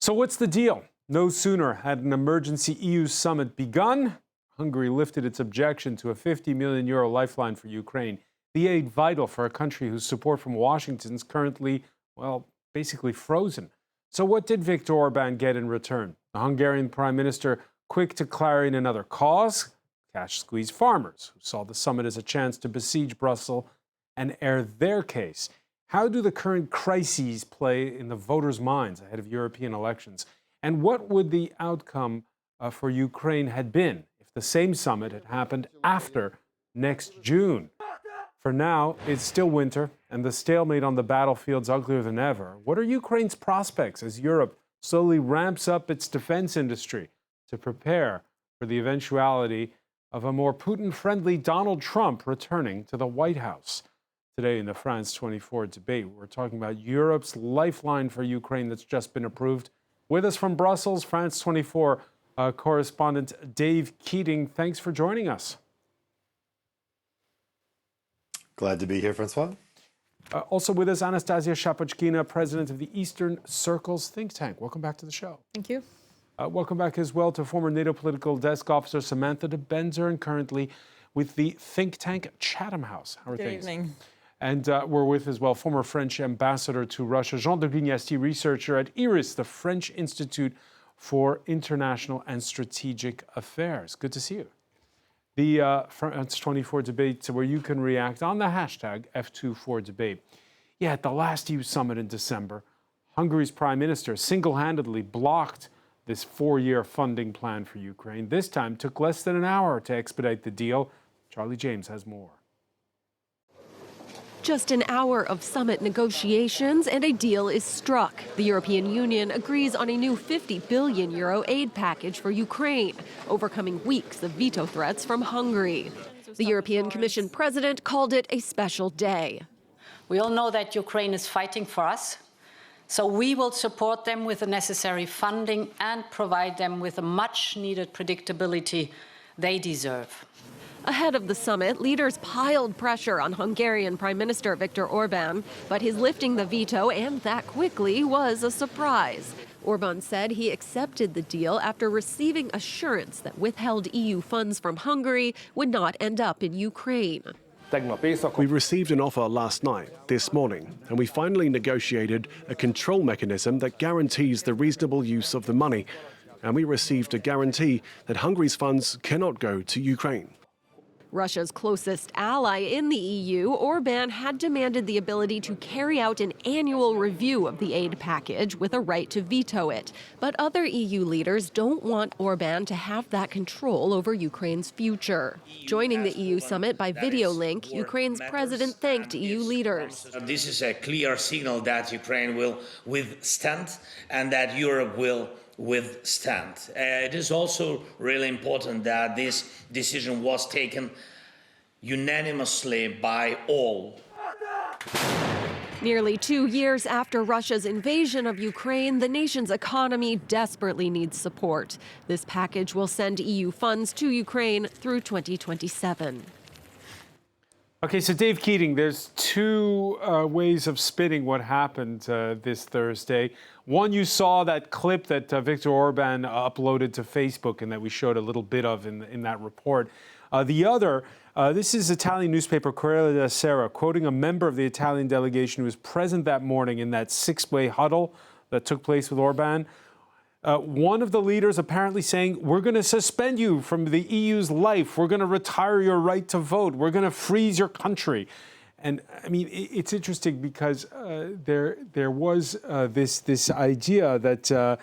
So what's the deal? No sooner had an emergency EU summit begun, Hungary lifted its objection to a €50 million lifeline for Ukraine, the aid vital for a country whose support from Washington is currently, well, basically frozen. So what did Viktor Orban get in return? The Hungarian Prime Minister quick to clarion another cause, cash squeeze farmers, who saw the summit as a chance to besiege Brussels and air their case. How do the current crises play in the voters' minds ahead of European elections? And what would the outcome for Ukraine had been if the same summit had happened after next June? For now, it's still winter, and the stalemate on the battlefield's uglier than ever. What are Ukraine's prospects as Europe slowly ramps up its defense industry to prepare for the eventuality of a more Putin-friendly Donald Trump returning to the White House? Today in the France 24 debate, we're talking about Europe's lifeline for Ukraine that's just been approved. With us from Brussels, France 24 correspondent Dave Keating. Thanks for joining us. Glad to be here, Francois. Also with us, Anastasia Shapochkina, president of the Eastern Circles think tank. Welcome back to the show. Thank you. Welcome back as well to former NATO political desk officer Samantha de Benzer, and currently with the think tank Chatham House. How are things? Good evening. And we're with as well former French ambassador to Russia, Jean de Guignasty, researcher at IRIS, the French Institute for International and Strategic Affairs. Good to see you. The France 24 debate where you can react on the hashtag F24debate. Yeah, at the last EU summit in December, Hungary's prime minister single-handedly blocked this 4-year funding plan for Ukraine. This time took less than an hour to expedite the deal. Charlie James has more. Just an hour of summit negotiations and a deal is struck. The European Union agrees on a new €50 billion aid package for Ukraine, overcoming weeks of veto threats from Hungary. The European Commission president called it a special day. We all know that Ukraine is fighting for us, so we will support them with the necessary funding and provide them with the much-needed predictability they deserve. Ahead of the summit, leaders piled pressure on Hungarian Prime Minister Viktor Orban, but his lifting the veto, and that quickly, was a surprise. Orban said he accepted the deal after receiving assurance that withheld EU funds from Hungary would not end up in Ukraine. We received an offer last night, this morning, and we finally negotiated a control mechanism that guarantees the reasonable use of the money. And we received a guarantee that Hungary's funds cannot go to Ukraine. Russia's closest ally in the EU, Orban had demanded the ability to carry out an annual review of the aid package with a right to veto it. But other EU leaders don't want Orban to have that control over Ukraine's future. Joining the EU summit by video link, Ukraine's president thanked EU leaders. This is a clear signal that Ukraine will withstand and that Europe will withstand. It is also really important that this decision was taken unanimously by all. Nearly 2 years after Russia's invasion of Ukraine, the nation's economy desperately needs support. This package will send EU funds to Ukraine through 2027. Okay, so Dave Keating, there's two ways of spinning what happened this Thursday. One, you saw that clip that Viktor Orban uploaded to Facebook and that we showed a little bit of in that report. The other, this is Italian newspaper Corriere della Sera, quoting a member of the Italian delegation who was present that morning in that six-way huddle that took place with Orban. One of the leaders apparently saying, we're going to suspend you from the EU's life. We're going to retire your right to vote. We're going to freeze your country. And I mean, it's interesting because there was this idea that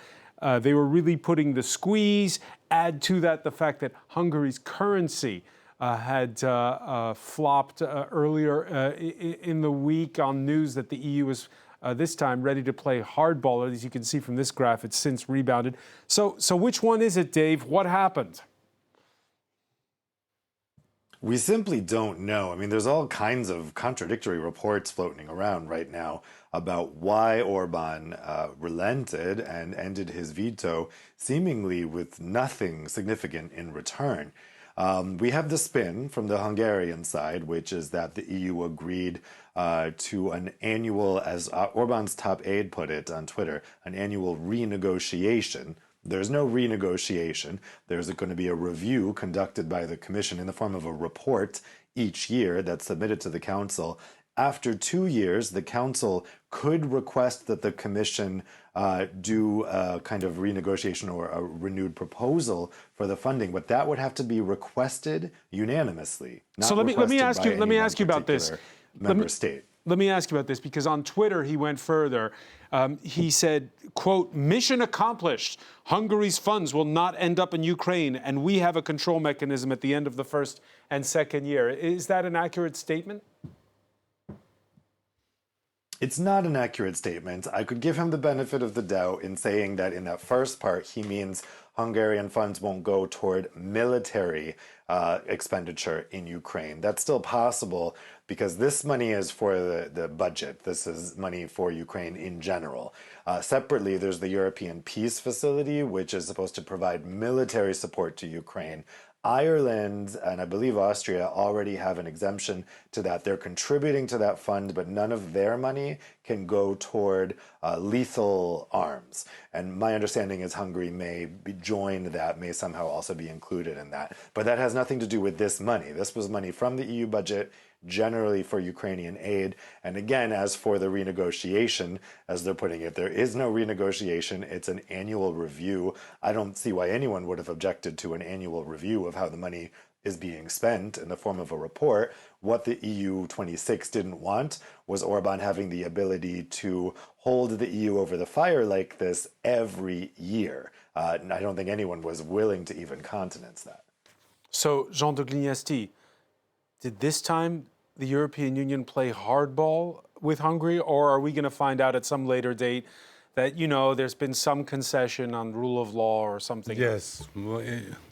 they were really putting the squeeze. Add to that the fact that Hungary's currency had flopped earlier in the week on news that the EU was this time ready to play hardball. As you can see from this graph, it's since rebounded. So which one is it, Dave? What happened? We simply don't know. I mean, there's all kinds of contradictory reports floating around right now about why Orban relented and ended his veto, seemingly with nothing significant in return. We have the spin from the Hungarian side, which is that the EU agreed to an annual, as Orban's top aide put it on Twitter, an annual renegotiation. There's no renegotiation. There's going to be a review conducted by the Commission in the form of a report each year that's submitted to the Council. After 2 years, the Council could request that the Commission do a kind of renegotiation or a renewed proposal for the funding, but that would have to be requested unanimously. So let me ask you about this. Member state. Let me ask you about this, because on Twitter he went further. He said, quote, "Mission accomplished. Hungary's funds will not end up in Ukraine, and we have a control mechanism at the end of the first and second year." Is that an accurate statement? It's not an accurate statement. I could give him the benefit of the doubt in saying that in that first part, he means Hungarian funds won't go toward military expenditure in Ukraine. That's still possible because this money is for the budget. This is money for Ukraine in general. Separately, there's the European Peace Facility, which is supposed to provide military support to Ukraine. Ireland and I believe Austria already have an exemption to that. They're contributing to that fund, but none of their money can go toward lethal arms. And my understanding is Hungary may join that, may somehow also be included in that. But that has nothing to do with this money. This was money from the EU budget, generally for Ukrainian aid. And again, as for the renegotiation, as they're putting it, there is no renegotiation. It's an annual review. I don't see why anyone would have objected to an annual review of how the money is being spent in the form of a report. What the EU 26 didn't want was Orban having the ability to hold the EU over the fire like this every year. And I don't think anyone was willing to even countenance that. So, Jean de Glignasti, did this time the European Union play hardball with Hungary, or are we going to find out at some later date that, you know, there's been some concession on rule of law or something? Yes, well,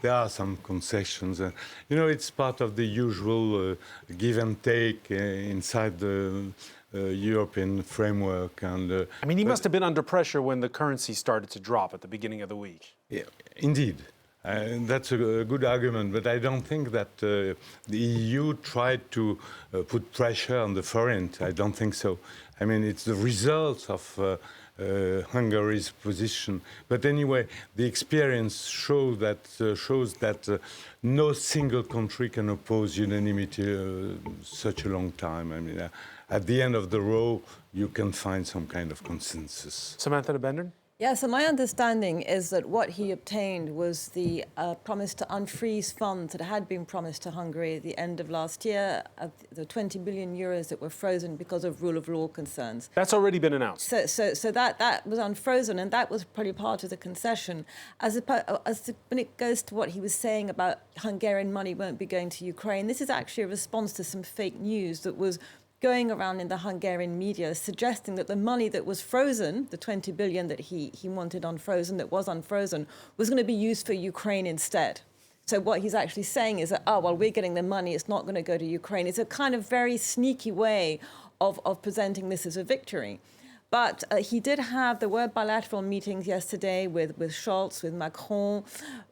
there are some concessions. You know, it's part of the usual give and take inside the European framework. And I mean, he must have been under pressure when the currency started to drop at the beginning of the week. Yeah, indeed. That's a good argument, but I don't think that the EU tried to put pressure on the forint. I don't think so. I mean, it's the result of Hungary's position. But anyway, the experience shows that no single country can oppose unanimity such a long time. I mean, at the end of the row, you can find some kind of consensus. Samantha de Bendern? Yeah, so my understanding is that what he obtained was the promise to unfreeze funds that had been promised to Hungary at the end of last year, the 20 billion euros that were frozen because of rule of law concerns. That's already been announced. So that was unfrozen, and that was probably part of the concession. When it goes to what he was saying about Hungarian money won't be going to Ukraine, this is actually a response to some fake news that was going around in the Hungarian media suggesting that the money that was frozen, the 20 billion that he wanted unfrozen, that was unfrozen, was going to be used for Ukraine instead. So what he's actually saying is that, oh, well, we're getting the money, it's not going to go to Ukraine. It's a kind of very sneaky way of presenting this as a victory. But there were bilateral meetings yesterday with Scholz, with Macron,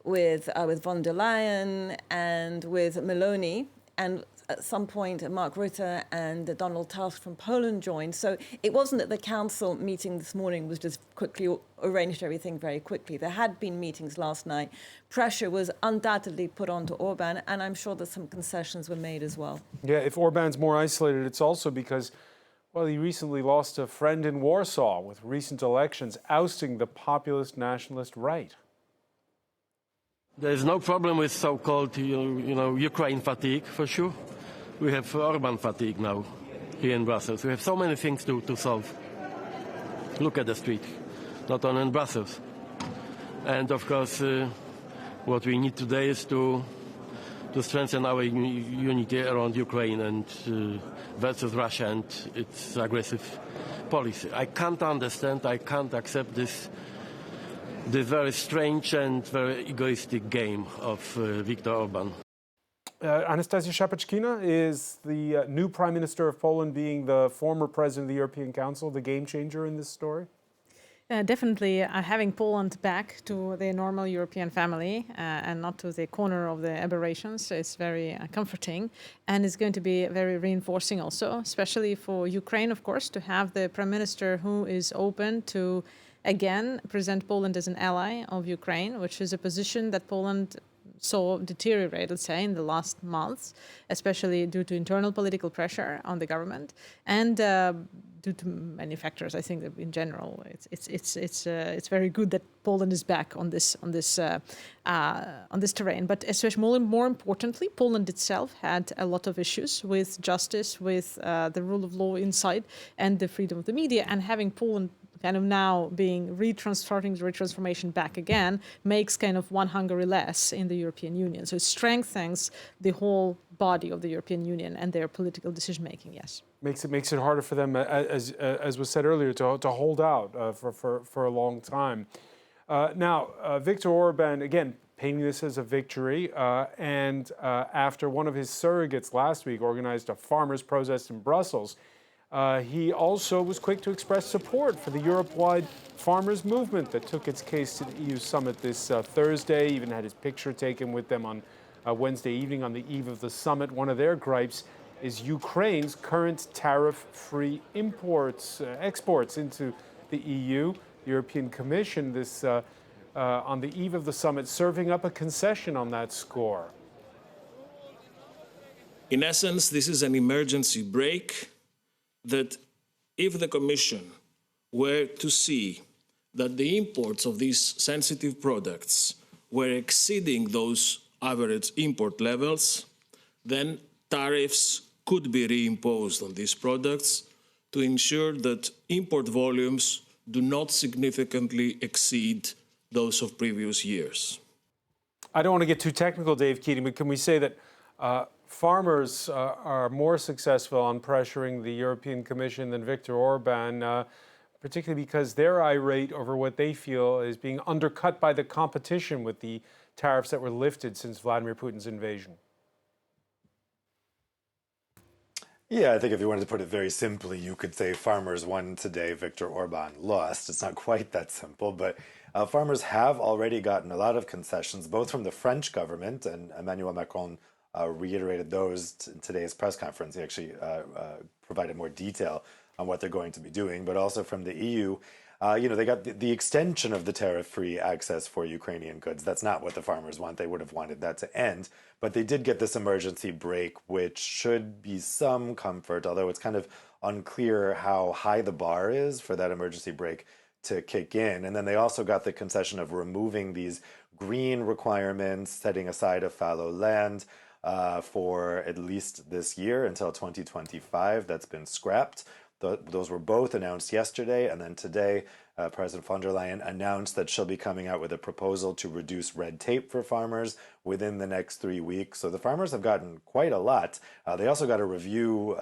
with von der Leyen, and with Meloni, and at some point, Mark Rutte and Donald Tusk from Poland joined. So it wasn't that the council meeting this morning was just quickly arranged everything very quickly. There had been meetings last night. Pressure was undoubtedly put onto Orban, and I'm sure that some concessions were made as well. Yeah, if Orban's more isolated, it's also because, well, he recently lost a friend in Warsaw with recent elections ousting the populist nationalist right. There's no problem with so-called, Ukraine fatigue, for sure. We have Orban fatigue now here in Brussels. We have so many things to solve. Look at the street, not only in Brussels. And of course, what we need today is to strengthen our unity around Ukraine and versus Russia and its aggressive policy. I can't understand, I can't accept this very strange and very egoistic game of Viktor Orban. Anastasia Szapeczkina, is the new Prime Minister of Poland, being the former President of the European Council, the game changer in this story? Definitely having Poland back to the normal European family and not to the corner of the aberrations is very comforting, and it's going to be very reinforcing also, especially for Ukraine, of course, to have the Prime Minister who is open to, again, present Poland as an ally of Ukraine, which is a position that Poland saw deteriorate, let's say, in the last months, especially due to internal political pressure on the government and due to many factors. I think that in general, it's very good that Poland is back on this terrain. But especially more importantly, Poland itself had a lot of issues with justice, with the rule of law inside, and the freedom of the media, and having Poland kind of now being starting the retransformation back again makes kind of one Hungary less in the European Union. So it strengthens the whole body of the European Union and their political decision making. Yes, makes it harder for them, as was said earlier, to hold out for a long time. Now, Viktor Orban again painting this as a victory, and after one of his surrogates last week organized a farmers' protest in Brussels. He also was quick to express support for the Europe-wide farmers' movement that took its case to the EU summit this Thursday, even had his picture taken with them on Wednesday evening on the eve of the summit. One of their gripes is Ukraine's current tariff-free exports into the EU. The European Commission on the eve of the summit serving up a concession on that score. In essence, this is an emergency brake that if the Commission were to see that the imports of these sensitive products were exceeding those average import levels, then tariffs could be reimposed on these products to ensure that import volumes do not significantly exceed those of previous years. I don't want to get too technical, Dave Keating, but can we say that farmers are more successful on pressuring the European Commission than Viktor Orban, particularly because they're irate over what they feel is being undercut by the competition with the tariffs that were lifted since Vladimir Putin's invasion? Yeah, I think if you wanted to put it very simply, you could say farmers won today, Viktor Orban lost. It's not quite that simple, but farmers have already gotten a lot of concessions, both from the French government, and Emmanuel Macron reiterated those in today's press conference. He actually provided more detail on what they're going to be doing, but also from the EU. They got the extension of the tariff-free access for Ukrainian goods. That's not what the farmers want. They would have wanted that to end. But they did get this emergency brake, which should be some comfort, although it's kind of unclear how high the bar is for that emergency brake to kick in. And then they also got the concession of removing these green requirements, setting aside a fallow land for at least this year until 2025. That's been scrapped. Those were both announced yesterday, and then today President von der Leyen announced that she'll be coming out with a proposal to reduce red tape for farmers within the next 3 weeks. So the farmers have gotten quite a lot. They also got a review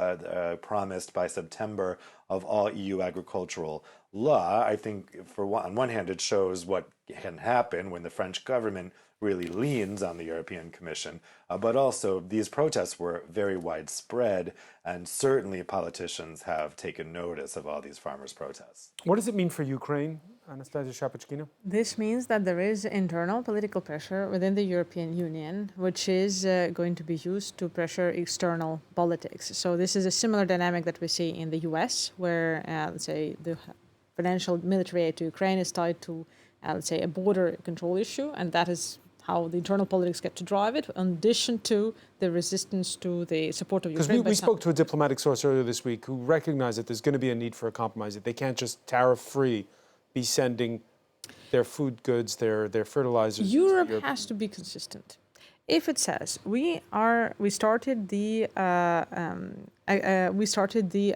promised by September of all EU agricultural law. I think on one hand it shows what can happen when the French government really leans on the European Commission, but also these protests were very widespread, and certainly politicians have taken notice of all these farmers' protests. What does it mean for Ukraine, Anastasia Shapachkina? This means that there is internal political pressure within the European Union, which is going to be used to pressure external politics. So this is a similar dynamic that we see in the US, where, let's say, the financial military aid to Ukraine is tied to, let's say, a border control issue, and that is how the internal politics get to drive it, in addition to the resistance to the support of Ukraine. Because we spoke to a diplomatic source earlier this week who recognized that there's going to be a need for a compromise, that they can't just tariff-free be sending their food goods, their fertilizers. Europe has to be consistent. If it says we started the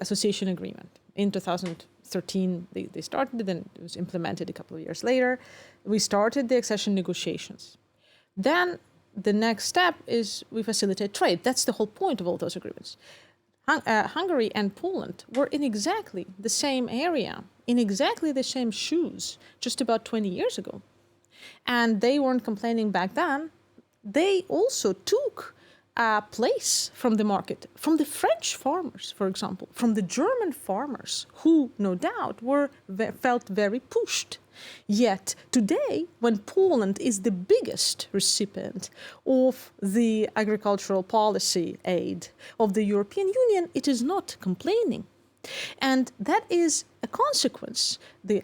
association agreement in 2013, they started it, then it was implemented a couple of years later. We started the accession negotiations. Then the next step is we facilitate trade. That's the whole point of all those agreements. Hungary and Poland were in exactly the same area, in exactly the same shoes, just about 20 years ago. And they weren't complaining back then. They also took a place from the market, from the French farmers, for example, from the German farmers, who no doubt felt very pushed. Yet today, when Poland is the biggest recipient of the agricultural policy aid of the European Union, it is not complaining. And that is a consequence.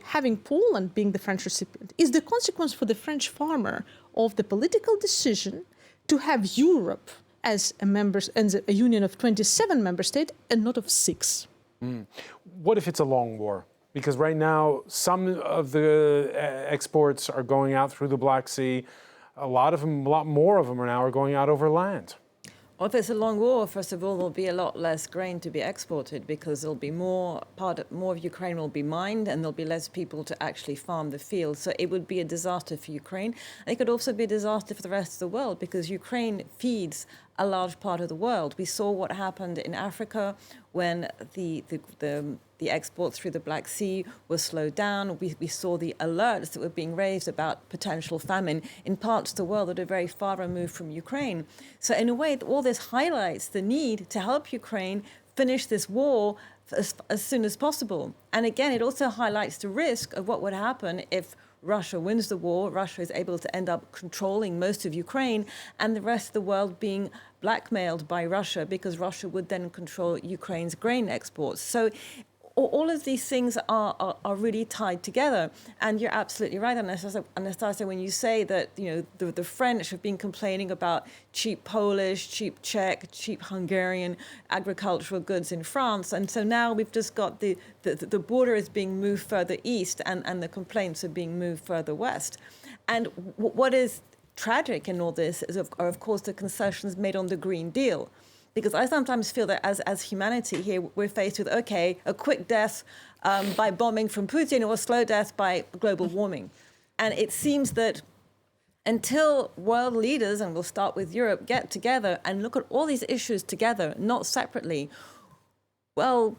Having Poland being the French recipient is the consequence for the French farmer of the political decision to have Europe as a union of 27 member states and not of 6. What if it's a long war? Because right now, some of the exports are going out through the Black Sea. A lot more of them are going out over land. Well, if it's a long war, first of all, there'll be a lot less grain to be exported because there'll be more of Ukraine will be mined and there'll be less people to actually farm the field. So it would be a disaster for Ukraine. And it could also be a disaster for the rest of the world because Ukraine feeds a large part of the world. We saw what happened in Africa when the exports through the Black Sea were slowed down. We saw the alerts that were being raised about potential famine in parts of the world that are very far removed from Ukraine. So in a way, all this highlights the need to help Ukraine finish this war as soon as possible. And again, it also highlights the risk of what would happen if Russia wins the war, Russia is able to end up controlling most of Ukraine, and the rest of the world being blackmailed by Russia because Russia would then control Ukraine's grain exports. So all of these things are really tied together. And you're absolutely right, Anastasia, when you say that the French have been complaining about cheap Polish, cheap Czech, cheap Hungarian agricultural goods in France. And so now we've just got the border is being moved further east and the complaints are being moved further west. And what is tragic in all this are, of course, the concessions made on the Green Deal. Because I sometimes feel that as humanity here, we're faced with, okay, a quick death by bombing from Putin or a slow death by global warming. And it seems that until world leaders, and we'll start with Europe, get together and look at all these issues together, not separately, well,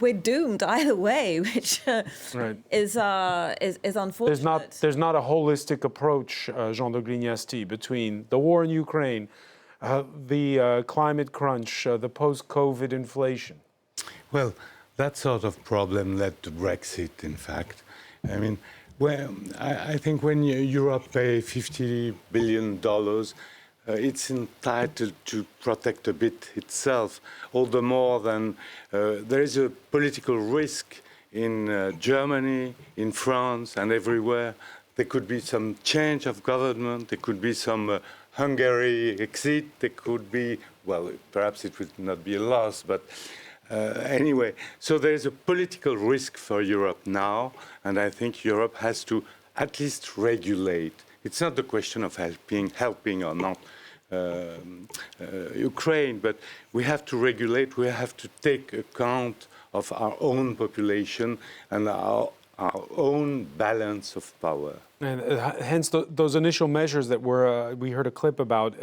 we're doomed either way, which is unfortunate. There's not a holistic approach, Jean de Grignasti, between the war in Ukraine, the climate crunch, the post-COVID inflation. Well, that sort of problem led to Brexit, in fact. I mean, I think when Europe pays $50 billion, it's entitled to protect a bit itself, all the more than there is a political risk in Germany, in France, and everywhere. There could be some change of government, there could be some Hungary exit, there could be, well, perhaps it would not be a loss, but anyway. So there is a political risk for Europe now, and I think Europe has to at least regulate. It's not the question of helping or not Ukraine, but we have to regulate, we have to take account of our own population and our own balance of power. And hence those initial measures that we heard a clip about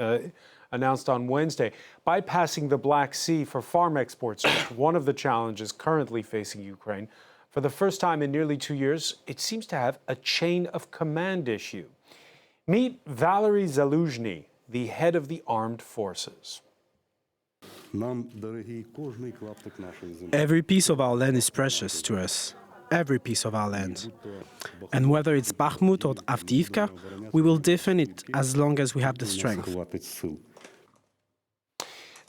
announced on Wednesday. Bypassing the Black Sea for farm exports is one of the challenges currently facing Ukraine. For the first time in nearly 2 years, it seems to have a chain of command issue. Meet Valery Zaluzhny, the head of the armed forces. Every piece of our land is precious to us. Every piece of our land. And whether it's Bakhmut or Avdiivka, we will defend it as long as we have the strength.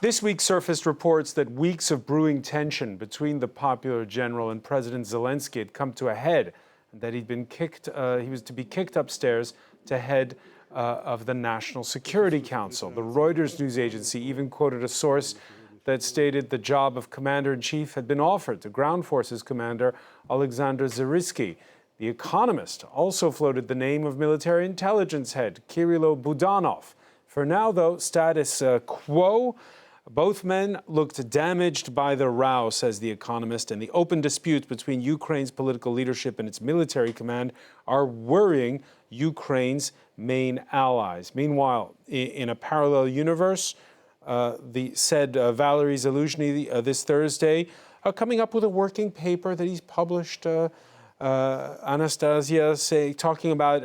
This week surfaced reports that weeks of brewing tension between the popular general and President Zelensky had come to a head, and that he was to be kicked upstairs to head of the National Security Council. The Reuters news agency even quoted a source that stated the job of commander-in-chief had been offered to Ground Forces Commander Alexander Zyritsky. The Economist also floated the name of military intelligence head Kirilo Budanov. For now, though, status quo. Both men looked damaged by the row, says The Economist, and the open disputes between Ukraine's political leadership and its military command are worrying Ukraine's main allies. Meanwhile, in a parallel universe, Valery Zaluzhny this Thursday, coming up with a working paper that he's published Anastasia talking about,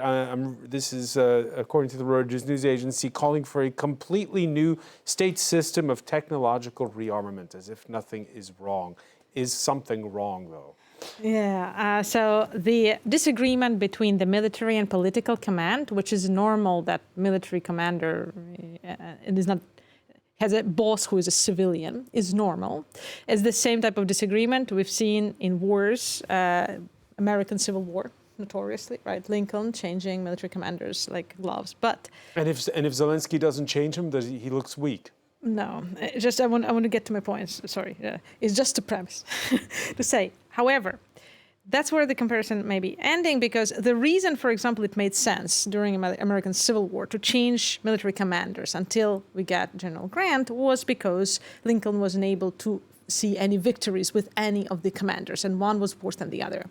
this is according to the Reuters news agency, calling for a completely new state system of technological rearmament, as if nothing is wrong. Is something wrong, though? Yeah, so the disagreement between the military and political command, which is normal that military commander it is not has a boss who is a civilian, is normal. It's the same type of disagreement we've seen in wars, American Civil War, notoriously, right? Lincoln changing military commanders like gloves, but... And if Zelensky doesn't change him, he looks weak. No, I want to get to my points. Sorry, it's just a premise to say. However, that's where the comparison may be ending, because the reason, for example, it made sense during American Civil War to change military commanders until we got General Grant was because Lincoln wasn't able to see any victories with any of the commanders, and one was worse than the other.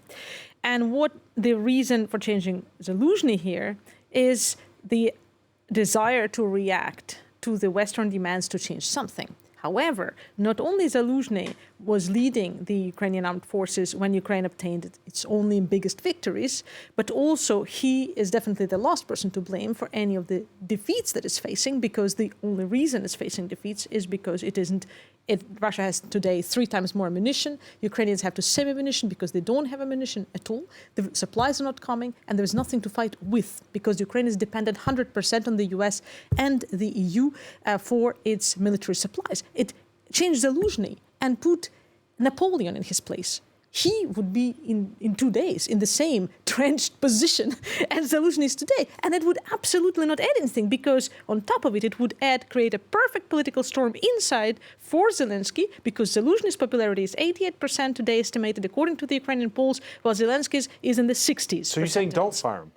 And what the reason for changing Zelensky here is the desire to react to the Western demands to change something. However, not only Zelensky was leading the Ukrainian armed forces when Ukraine obtained its only biggest victories, but also he is definitely the last person to blame for any of the defeats that it's facing, because the only reason it's facing defeats is because Russia has today 3 times more ammunition. Ukrainians have to save ammunition because they don't have ammunition at all. The supplies are not coming, and there's nothing to fight with because Ukraine is dependent 100% on the US and the EU for its military supplies. It changed Zelensky and put Napoleon in his place. He would be in 2 days in the same trenched position as Zelensky is today. And it would absolutely not add anything, because on top of it, it would create a perfect political storm inside for Zelensky, because Zelensky's popularity is 88% today estimated according to the Ukrainian polls, while Zelensky's is in the 60s. So you're saying don't fire him?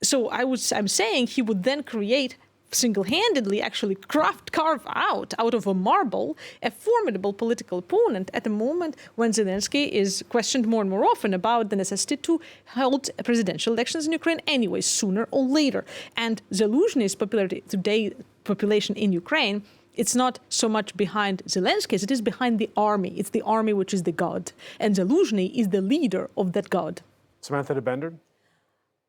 So I'm saying he would then create single-handedly actually carve out of a marble a formidable political opponent at a moment when Zelensky is questioned more and more often about the necessity to hold presidential elections in Ukraine anyway, sooner or later. And Zelensky's popularity today, population in Ukraine, it's not so much behind Zelensky as it is behind the army. It's the army which is the god. And Zelensky is the leader of that god. Samantha de Bender?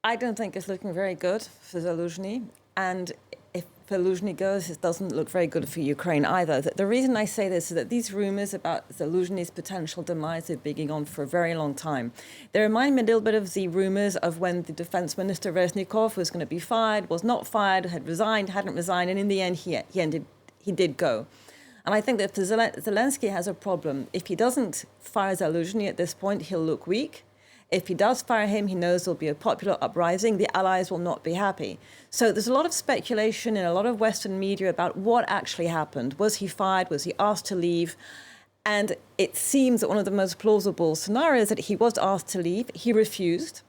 I don't think it's looking very good for Zelensky. And if Zelensky goes, it doesn't look very good for Ukraine either. The reason I say this is that these rumors about Zelensky's potential demise have been going on for a very long time. They remind me a little bit of the rumors of when the defense minister Reznikov was going to be fired, was not fired, had resigned, hadn't resigned, and in the end he did go. And I think that Zelensky has a problem. If he doesn't fire Zelensky at this point, he'll look weak. If he does fire him, he knows there'll be a popular uprising. The allies will not be happy. So there's a lot of speculation in a lot of Western media about what actually happened. Was he fired? Was he asked to leave? And it seems that one of the most plausible scenarios is that he was asked to leave. He refused.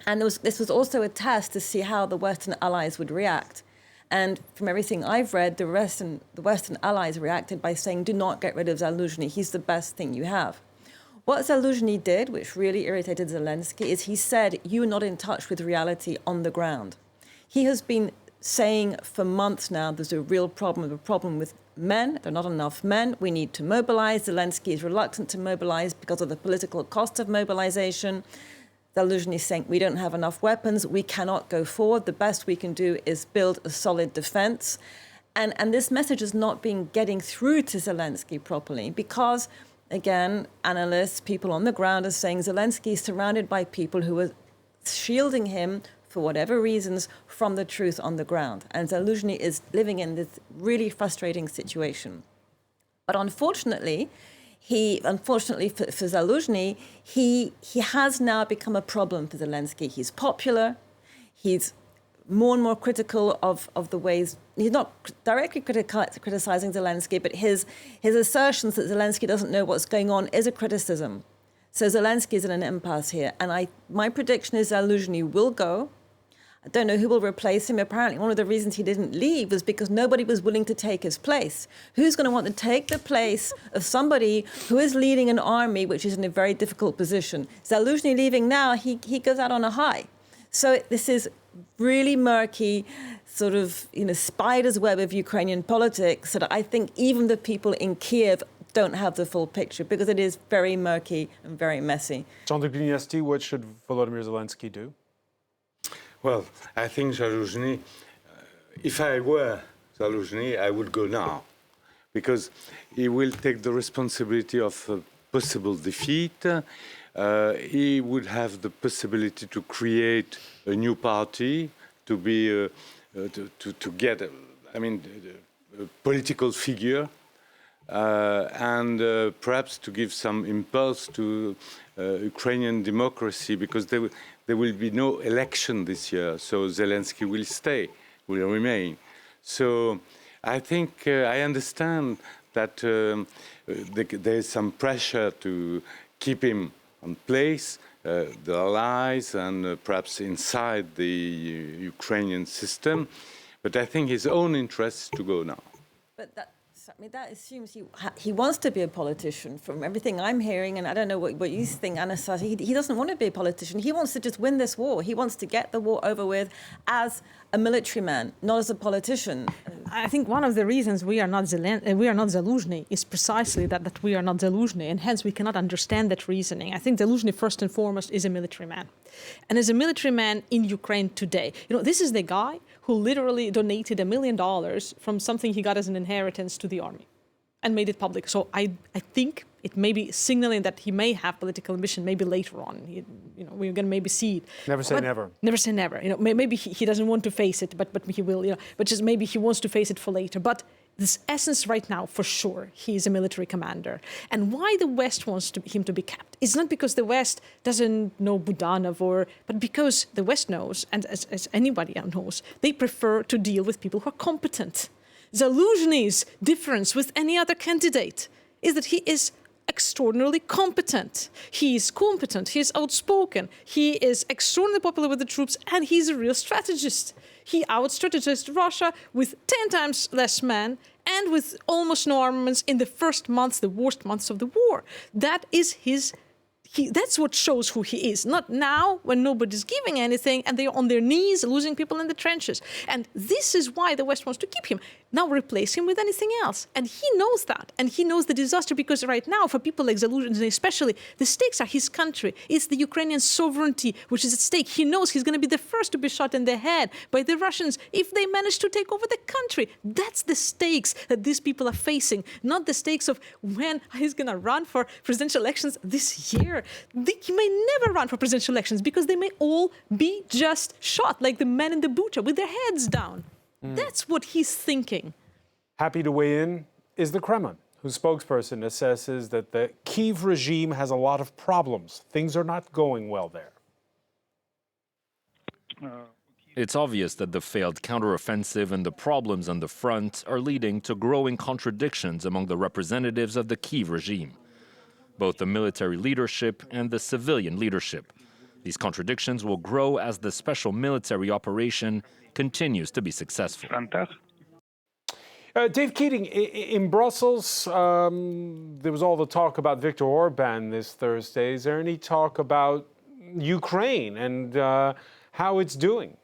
And this was also a test to see how the Western allies would react. And from everything I've read, the Western allies reacted by saying, do not get rid of Zelensky. He's the best thing you have. What Zelensky did, which really irritated Zelensky, is he said, you're not in touch with reality on the ground. He has been saying for months now there's a real problem with men. There are not enough men. We need to mobilize. Zelensky is reluctant to mobilize because of the political cost of mobilization. Zelensky is saying we don't have enough weapons. We cannot go forward. The best we can do is build a solid defense. And this message is not getting through to Zelensky properly because, again, analysts, people on the ground are saying Zelensky is surrounded by people who are shielding him, for whatever reasons, from the truth on the ground. And Zelensky is living in this really frustrating situation. But unfortunately, for Zelensky, he has now become a problem for Zelensky. He's popular. He's more and more critical of the ways, he's not directly criticizing Zelensky, but his assertions that Zelensky doesn't know what's going on is a criticism. So Zelensky is in an impasse here. And my prediction is Zelensky will go. I don't know who will replace him. Apparently, one of the reasons he didn't leave was because nobody was willing to take his place. Who's going to want to take the place of somebody who is leading an army which is in a very difficult position? Zelensky leaving now, he goes out on a high. So this is really murky, sort of, spider's web of Ukrainian politics that I think even the people in Kiev don't have the full picture because it is very murky and very messy. Jean-Luc Bruniesti, what should Volodymyr Zelensky do? Well, I think Zaluzhny, if I were Zaluzhny, I would go now, because he will take the responsibility of a possible defeat. He would have the possibility to create a new party, to be, to get, a political figure, and perhaps to give some impulse to Ukrainian democracy, because there will be no election this year, so Zelensky will stay, will remain. So I think I understand that there is some pressure to keep him in place, the allies, and perhaps inside the Ukrainian system. But I think his own interest is to go now. But that assumes he wants to be a politician. From everything I'm hearing, and I don't know what you think, Anastasia, he doesn't want to be a politician. He wants to just win this war. He wants to get the war over with as a military man, not as a politician. I think one of the reasons we are not Zaluzhny is precisely that we are not Zaluzhny, and hence we cannot understand that reasoning. I think Zaluzhny, first and foremost, is a military man. And as a military man in Ukraine today, this is the guy who literally donated $1 million from something he got as an inheritance to the army and made it public. So I think it may be signaling that he may have political ambition maybe later on. We're going to maybe see it. Never say never. Never say never. Maybe he doesn't want to face it, but he will. But just maybe he wants to face it for later. But this essence right now, for sure, he is a military commander. And why the West wants him to be kept? It's not because the West doesn't know Budanov, but because the West knows, and as anybody knows, they prefer to deal with people who are competent. Zaluzhny's difference with any other candidate is that he is extraordinarily competent. He is competent, he is outspoken, he is extraordinarily popular with the troops, and he's a real strategist. He out-strategized Russia with 10 times less men and with almost no armaments in the first months, the worst months of the war. That is that's what shows who he is. Not now, when nobody's giving anything and they're on their knees, losing people in the trenches. And this is why the West wants to keep him. Now replace him with anything else. And he knows that. And he knows the disaster, because right now, for people like Zaluzhny especially, the stakes are his country. It's the Ukrainian sovereignty which is at stake. He knows he's going to be the first to be shot in the head by the Russians if they manage to take over the country. That's the stakes that these people are facing, not the stakes of when he's going to run for presidential elections this year. He may never run for presidential elections because they may all be just shot, like the men in the Bucha with their heads down. That's what he's thinking. Happy to weigh in is the Kremlin, whose spokesperson assesses that the Kyiv regime has a lot of problems. Things are not going well there. It's obvious that the failed counteroffensive and the problems on the front are leading to growing contradictions among the representatives of the Kyiv regime, both the military leadership and the civilian leadership. These contradictions will grow as the special military operation continues to be successful. Dave Keating, in Brussels, there was all the talk about Viktor Orban this Thursday. Is there any talk about Ukraine and how it's doing?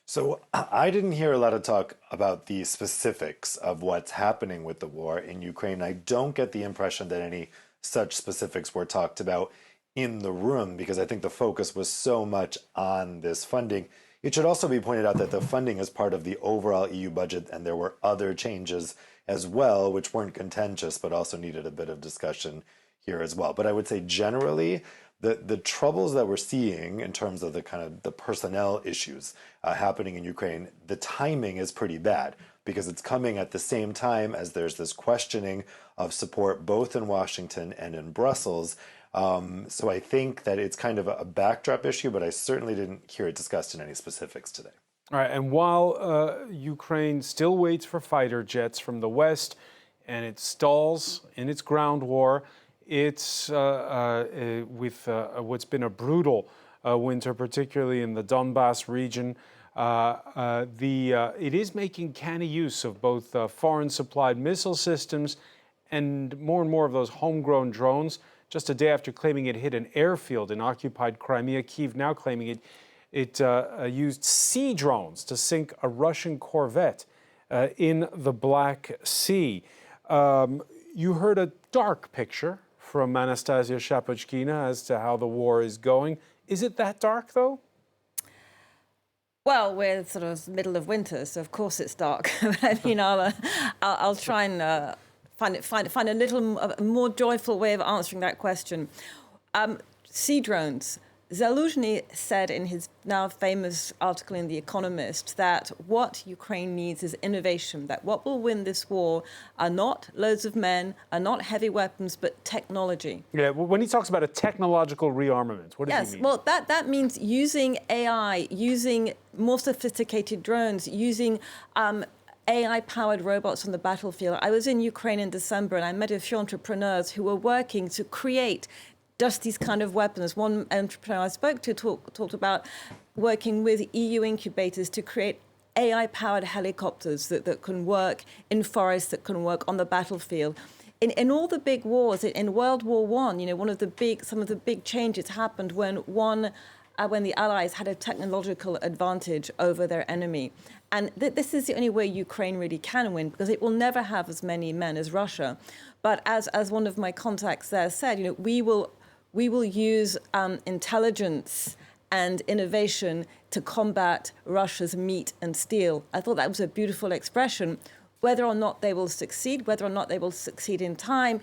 So I didn't hear a lot of talk about the specifics of what's happening with the war in Ukraine. I don't get the impression that any such specifics were talked about in the room, because I think the focus was so much on this funding. It should also be pointed out that the funding is part of the overall EU budget, and there were other changes as well, which weren't contentious, but also needed a bit of discussion here as well. But I would say generally, the troubles that we're seeing in terms of the kind of the personnel issues happening in Ukraine, the timing is pretty bad, because it's coming at the same time as there's this questioning of support both in Washington and in Brussels. So I think that it's kind of a backdrop issue, but I certainly didn't hear it discussed in any specifics today. All right, and while Ukraine still waits for fighter jets from the West and it stalls in its ground war, it's with what's been a brutal winter, particularly in the Donbass region. It is making canny use of both foreign supplied missile systems and more of those homegrown drones. Just a day after claiming it hit an airfield in occupied Crimea, Kyiv now claiming it used sea drones to sink a Russian corvette. in the Black Sea. You heard a dark picture from Anastasia Shapochkina as to how the war is going. Is it that dark, though? Well, we're sort of middle of winter, so of course it's dark. I mean, I'll try and find a little more joyful way of answering that question. Sea drones. Zaluzhny said in his now famous article in The Economist that what Ukraine needs is innovation, that what will win this war are not loads of men, are not heavy weapons, but technology. Yeah, well, when he talks about a technological rearmament, what does he mean? Well, that means using AI, using more sophisticated drones, using AI-powered robots on the battlefield. I was in Ukraine in December and I met a few entrepreneurs who were working to create just these kind of weapons. One entrepreneur I spoke to talked about working with EU incubators to create AI-powered helicopters that can work in forests, that can work on the battlefield. In all the big wars, in World War I, you know, some of the big changes happened when the Allies had a technological advantage over their enemy. And this is the only way Ukraine really can win, because it will never have as many men as Russia. But as one of my contacts there said, you know, we will use intelligence and innovation to combat Russia's meat and steel. I thought that was a beautiful expression. Whether or not they will succeed, whether or not they will succeed in time,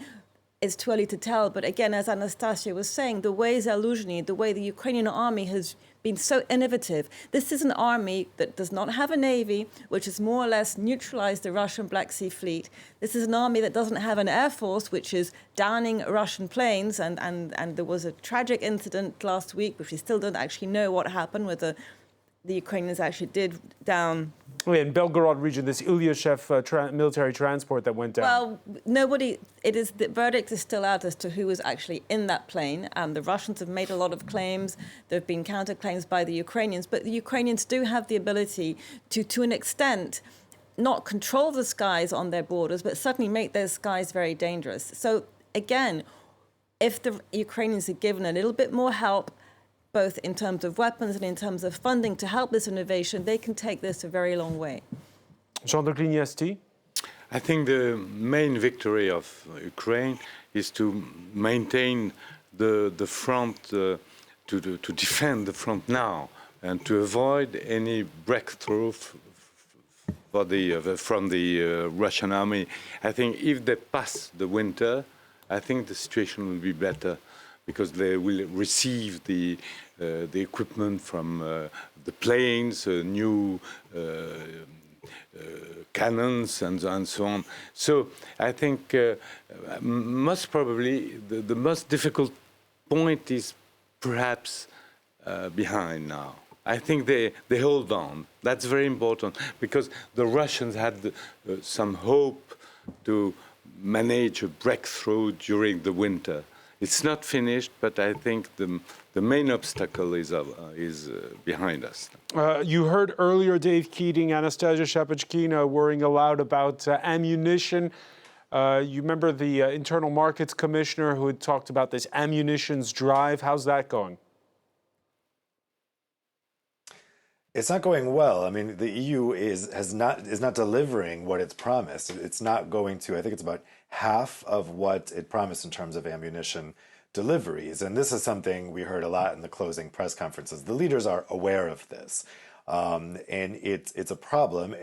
is too early to tell. But again, as Anastasia was saying, the way Zaluzhny, the way the Ukrainian army has been so innovative. This is an army that does not have a navy, which has more or less neutralized the Russian Black Sea Fleet. This is an army that doesn't have an air force, which is downing Russian planes. And there was a tragic incident last week, which we still don't actually know what happened, whether the Ukrainians actually did down. In Belgorod region, this Ilyushev military transport that went down. Well, the verdict is still out as to who was actually in that plane. The Russians have made a lot of claims. There have been counterclaims by the Ukrainians, but the Ukrainians do have the ability to an extent, not control the skies on their borders, but certainly make their skies very dangerous. So again, if the Ukrainians are given a little bit more help, both in terms of weapons and in terms of funding to help this innovation, they can take this a very long way. Jean-Luc Lignesti? I think the main victory of Ukraine is to maintain the front, to defend the front now, and to avoid any breakthrough from the Russian army. I think if they pass the winter, I think the situation will be better, because they will receive the equipment from the planes, new cannons and so on. So I think most probably the most difficult point is perhaps behind now. I think they hold on. That's very important, because the Russians had some hope to manage a breakthrough during the winter. It's not finished, but I think the main obstacle is behind us. You heard earlier Dave Keating, Anastasia Shapochkina worrying aloud about ammunition. You remember the Internal Markets Commissioner who had talked about this ammunitions drive. How's that going? It's not going well. I mean, the EU is not delivering what it's promised. It's not going to. I think it's about half of what it promised in terms of ammunition deliveries. And this is something we heard a lot in the closing press conferences. The leaders are aware of this. And it's a problem.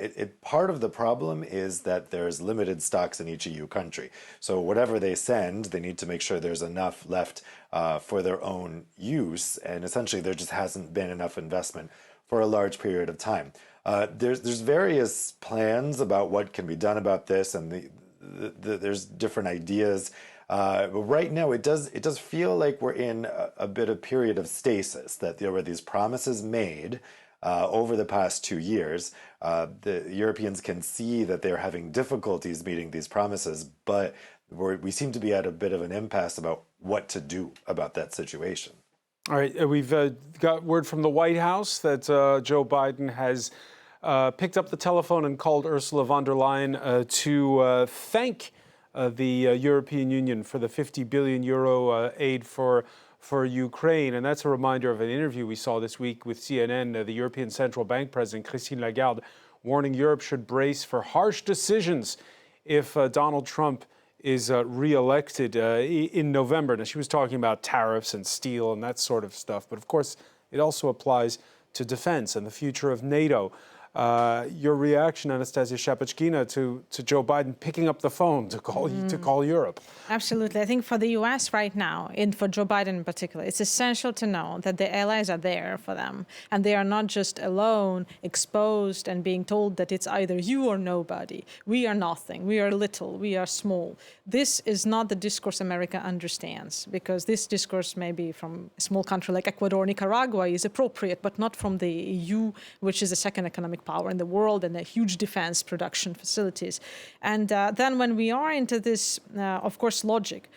Part of the problem is that there's limited stocks in each EU country. So whatever they send, they need to make sure there's enough left for their own use. And essentially, there just hasn't been enough investment for a large period of time. There's various plans about what can be done about this, and there's different ideas. But right now, it does feel like we're in a bit of period of stasis, that there were these promises made over the past 2 years. The Europeans can see that they're having difficulties meeting these promises, but we seem to be at a bit of an impasse about what to do about that situation. All right, we've got word from the White House that Joe Biden has picked up the telephone and called Ursula von der Leyen to thank the European Union for the 50 billion euro aid for Ukraine. And that's a reminder of an interview we saw this week with CNN. The European Central Bank President, Christine Lagarde, warning Europe should brace for harsh decisions if Donald Trump is re-elected in November. Now, she was talking about tariffs and steel and that sort of stuff, but of course, it also applies to defense and the future of NATO. Your reaction, Anastasia Shapachkina, to Joe Biden picking up the phone to call Europe? Absolutely. I think for the U.S. right now, and for Joe Biden in particular, it's essential to know that the allies are there for them. And they are not just alone, exposed, and being told that it's either you or nobody. We are nothing. We are little. We are small. This is not the discourse America understands, because this discourse, maybe from a small country like Ecuador, Nicaragua, is appropriate, but not from the EU, which is the second economic power in the world and a huge defense production facilities. And then when we are into this, of course, logic,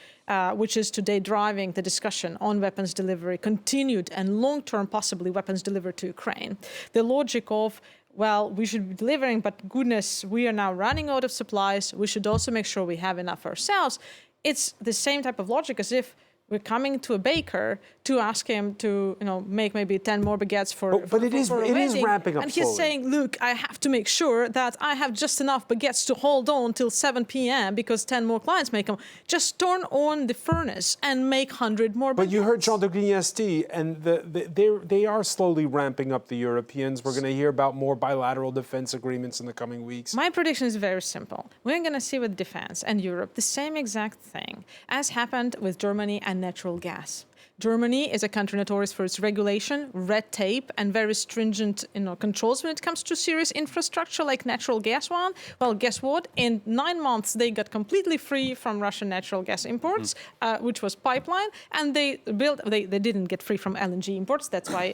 which is today driving the discussion on weapons delivery, continued and long-term possibly weapons delivered to Ukraine, the logic of, well, we should be delivering, but goodness, we are now running out of supplies. We should also make sure we have enough ourselves. It's the same type of logic as if we're coming to a baker to ask him to, make maybe 10 more baguettes for it is ramping up and he's slowly. saying, look, I have to make sure that I have just enough baguettes to hold on till 7 p.m. because 10 more clients may come. Just turn on the furnace and make 100 more baguettes. But you heard Jean de Grignesti, and they are slowly ramping up, the Europeans. We're going to hear about more bilateral defense agreements in the coming weeks. My prediction is very simple. We're going to see with defense and Europe the same exact thing as happened with Germany and natural gas. Germany is a country notorious for its regulation, red tape, and very stringent controls when it comes to serious infrastructure like natural gas one. Well, guess what? In 9 months, they got completely free from Russian natural gas imports, which was pipeline, and they didn't get free from LNG imports. That's why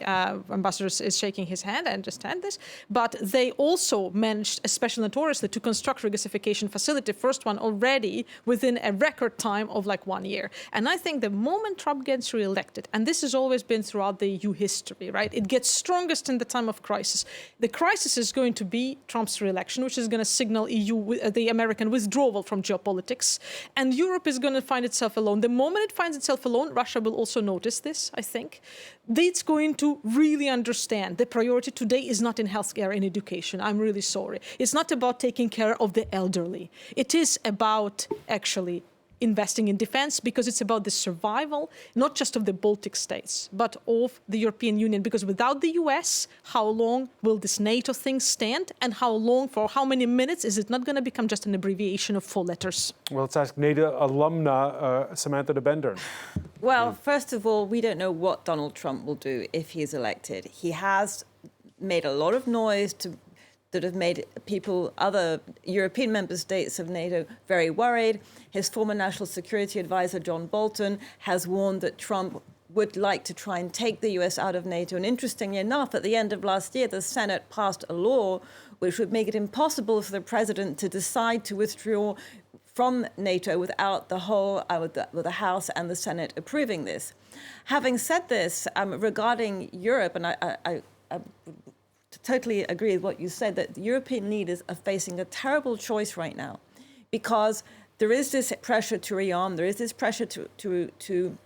Ambassador is shaking his hand. I understand this. But they also managed, especially notoriously, to construct regasification facility, first one already within a record time of like 1 year. And I think the moment Trump gets re-elected, and this has always been throughout the EU history, right? It gets strongest in the time of crisis. The crisis is going to be Trump's re-election, which is going to signal the American withdrawal from geopolitics. And Europe is going to find itself alone. The moment it finds itself alone, Russia will also notice this, I think. It's going to really understand the priority today is not in healthcare and education. I'm really sorry. It's not about taking care of the elderly. It is about actually investing in defense, because it's about the survival, not just of the Baltic states, but of the European Union. Because without the US, how long will this NATO thing stand? And for how many minutes is it not going to become just an abbreviation of 4 letters? Well, let's ask NATO alumna Samantha de Bendern. Well, first of all, we don't know what Donald Trump will do if he's elected. He has made a lot of noise that have made other European member states of NATO very worried. His former national security advisor, John Bolton, has warned that Trump would like to try and take the US out of NATO. And interestingly enough, at the end of last year, the Senate passed a law which would make it impossible for the president to decide to withdraw from NATO without with the House and the Senate approving this. Having said this, regarding Europe, and I totally agree with what you said, that the European leaders are facing a terrible choice right now, because there is this pressure to rearm, there is this pressure to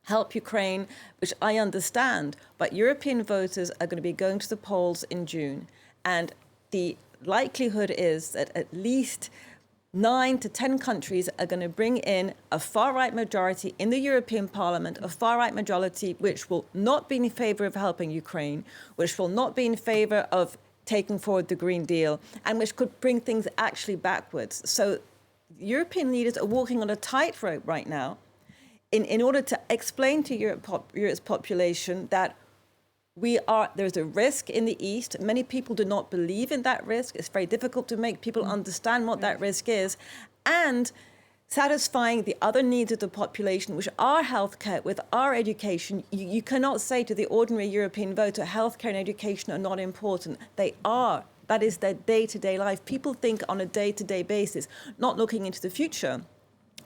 help Ukraine, which I understand, but European voters are going to be going to the polls in June, and the likelihood is that at least 9 to 10 countries are going to bring in a far-right majority in the European Parliament, a far-right majority which will not be in favor of helping Ukraine, which will not be in favor of taking forward the Green Deal, and which could bring things actually backwards. So European leaders are walking on a tightrope right now in order to explain to Europe's population that there's a risk in the East. Many people do not believe in that risk. It's very difficult to make people understand what that risk is. And satisfying the other needs of the population, which are healthcare, with our education. You cannot say to the ordinary European voter, healthcare and education are not important. They are. That is their day-to-day life. People think on a day-to-day basis, not looking into the future.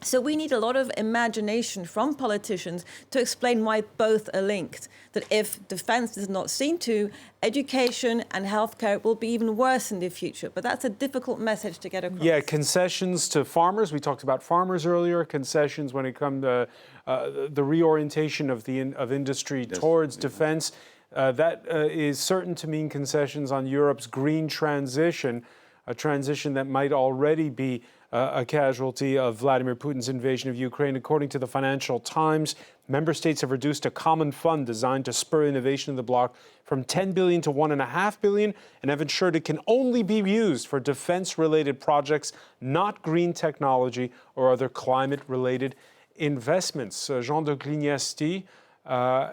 So we need a lot of imagination from politicians to explain why both are linked. That if defense is not seen to, education and healthcare will be even worse in the future. But that's a difficult message to get across. Yeah, concessions to farmers. We talked about farmers earlier. Concessions when it comes to the reorientation of industry towards defense. That is certain to mean concessions on Europe's green transition, a transition that might already be a casualty of Vladimir Putin's invasion of Ukraine. According to the Financial Times, member states have reduced a common fund designed to spur innovation in the bloc from 10 billion to 1.5 billion and have ensured it can only be used for defense-related projects, not green technology or other climate-related investments. Jean de Glignesti, I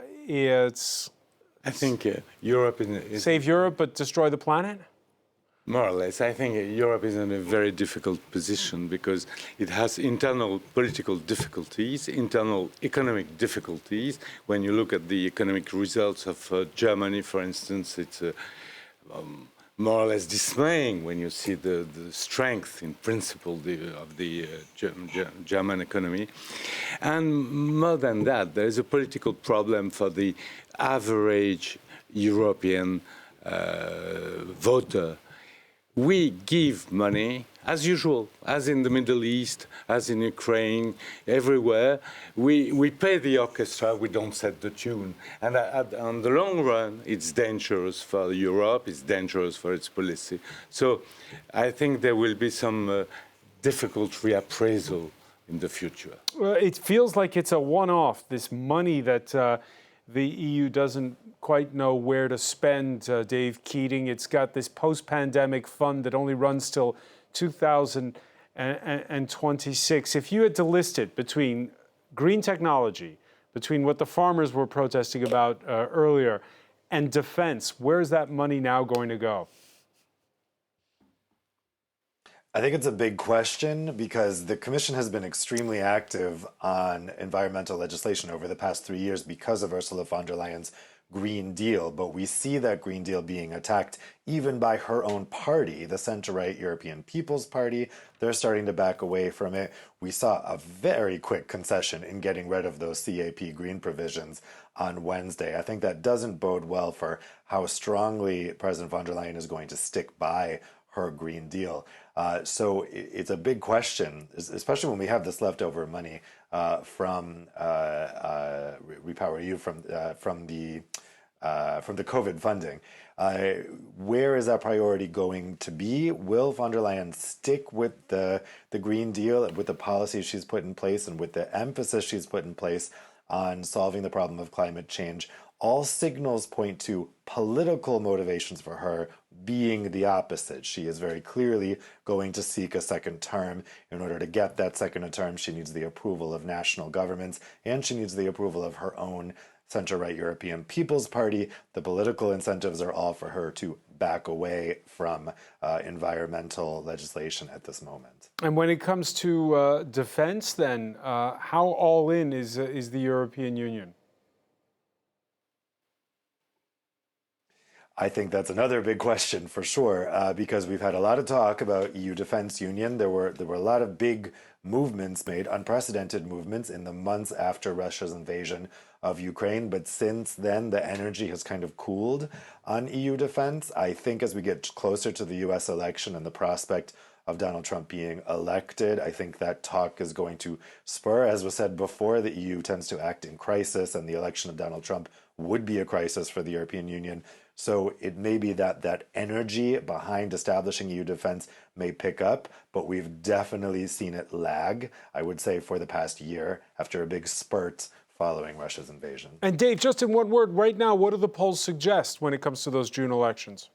think Europe is save Europe but destroy the planet? More or less. I think Europe is in a very difficult position because it has internal political difficulties, internal economic difficulties. When you look at the economic results of Germany, for instance, it's more or less dismaying when you see the strength, in principle, of the German economy. And more than that, there is a political problem for the average European voter. We give money, as usual, as in the Middle East, as in Ukraine, everywhere. We pay the orchestra, we don't set the tune. And on the long run, it's dangerous for Europe, it's dangerous for its policy. So I think there will be some difficult reappraisal in the future. Well, it feels like it's a one-off, this money that the EU doesn't quite know where to spend, Dave Keating. It's got this post-pandemic fund that only runs till 2026. If you had to list it between green technology, between what the farmers were protesting about earlier, and defense, where's that money now going to go? I think it's a big question because the Commission has been extremely active on environmental legislation over the past 3 years because of Ursula von der Leyen's Green Deal, but we see that Green Deal being attacked even by her own party, the center-right European People's Party. They're starting to back away from it. We saw a very quick concession in getting rid of those CAP green provisions on Wednesday. I think that doesn't bode well for how strongly President von der Leyen is going to stick by her Green Deal. So it's a big question, especially when we have this leftover money from REPowerEU, from the COVID funding. Where is that priority going to be? Will von der Leyen stick with the Green Deal, with the policies she's put in place, and with the emphasis she's put in place on solving the problem of climate change? All signals point to political motivations for her being the opposite. She is very clearly going to seek a second term. In order to get that second term, she needs the approval of national governments, and she needs the approval of her own center-right European People's Party. The political incentives are all for her to back away from environmental legislation at this moment. And when it comes to defense, then, how all in is the European Union? I think that's another big question for sure, because we've had a lot of talk about EU defense union. There were a lot of big movements made, unprecedented movements in the months after Russia's invasion of Ukraine. But since then, the energy has kind of cooled on EU defense. I think as we get closer to the US election and the prospect of Donald Trump being elected, I think that talk is going to spur. As was said before, the EU tends to act in crisis, and the election of Donald Trump would be a crisis for the European Union. So it may be that energy behind establishing EU defense may pick up, but we've definitely seen it lag, I would say, for the past year after a big spurt following Russia's invasion. And Dave, just in one word, right now, what do the polls suggest when it comes to those June elections?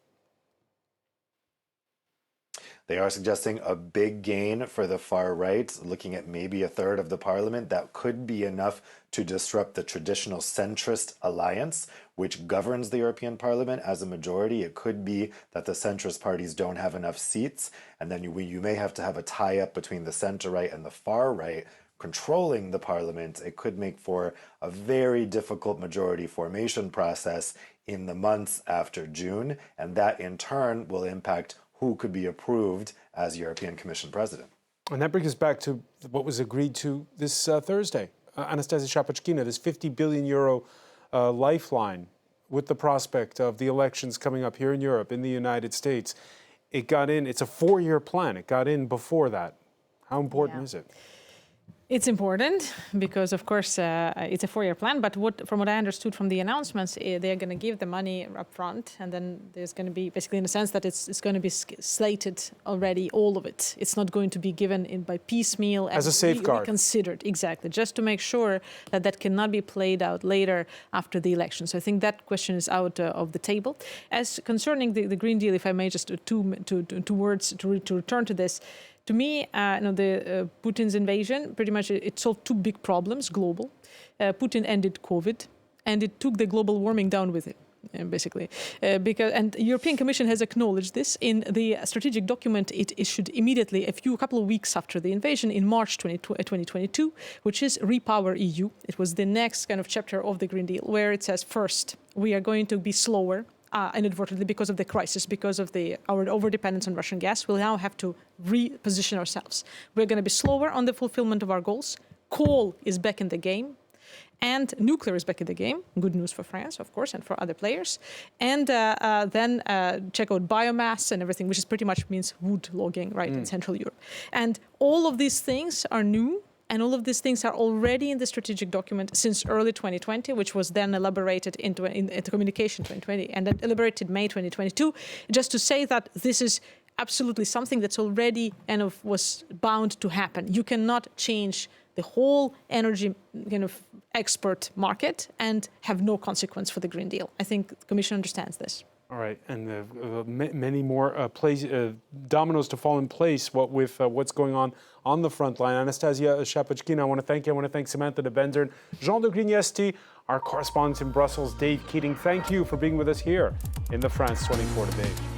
They are suggesting a big gain for the far right, looking at maybe a third of the parliament. That could be enough to disrupt the traditional centrist alliance, which governs the European Parliament as a majority. It could be that the centrist parties don't have enough seats, and then you may have to have a tie-up between the center-right and the far right controlling the parliament. It could make for a very difficult majority formation process in the months after June, and that in turn will impact who could be approved as European Commission president. And that brings us back to what was agreed to this Thursday. Anastasia Shapachkina, this 50 billion euro lifeline with the prospect of the elections coming up here in Europe, in the United States. It got in, it's a 4-year plan. It got in before that. How important is it? It's important because, of course, it's a 4-year plan. But from what I understood from the announcements, they're going to give the money up front, and then there's going to be, basically in the sense that it's going to be slated already, all of it. It's not going to be given by piecemeal as a safeguard. Considered, exactly, just to make sure that that cannot be played out later after the election. So I think that question is out of the table. As concerning the Green Deal, if I may, just two words to return to this. To me, Putin's invasion, pretty much it solved two big problems, global. Putin ended COVID, and it took the global warming down with it, basically. And the European Commission has acknowledged this in the strategic document it issued immediately, a couple of weeks after the invasion, in March 2022, which is Repower EU. It was the next kind of chapter of the Green Deal, where it says, first, we are going to be slower, inadvertently, because of the crisis, because of our overdependence on Russian gas. We'll now have to reposition ourselves. We're going to be slower on the fulfillment of our goals. Coal is back in the game, and nuclear is back in the game. Good news for France, of course, and for other players. And then check out biomass and everything, which is pretty much means wood logging, right, in Central Europe. And all of these things are new. And all of these things are already in the strategic document since early 2020, which was then elaborated into communication 2020 and then elaborated May 2022, just to say that this is absolutely something that's already was bound to happen. You cannot change the whole energy export market and have no consequence for the Green Deal. I think the Commission understands this. All right, and many more dominoes to fall in place with what's going on the front line. Anastasia Shapochkina, I want to thank you. I want to thank Samantha de Benzer and Jean de Grignesti, our correspondent in Brussels, Dave Keating. Thank you for being with us here in the France 24 debate.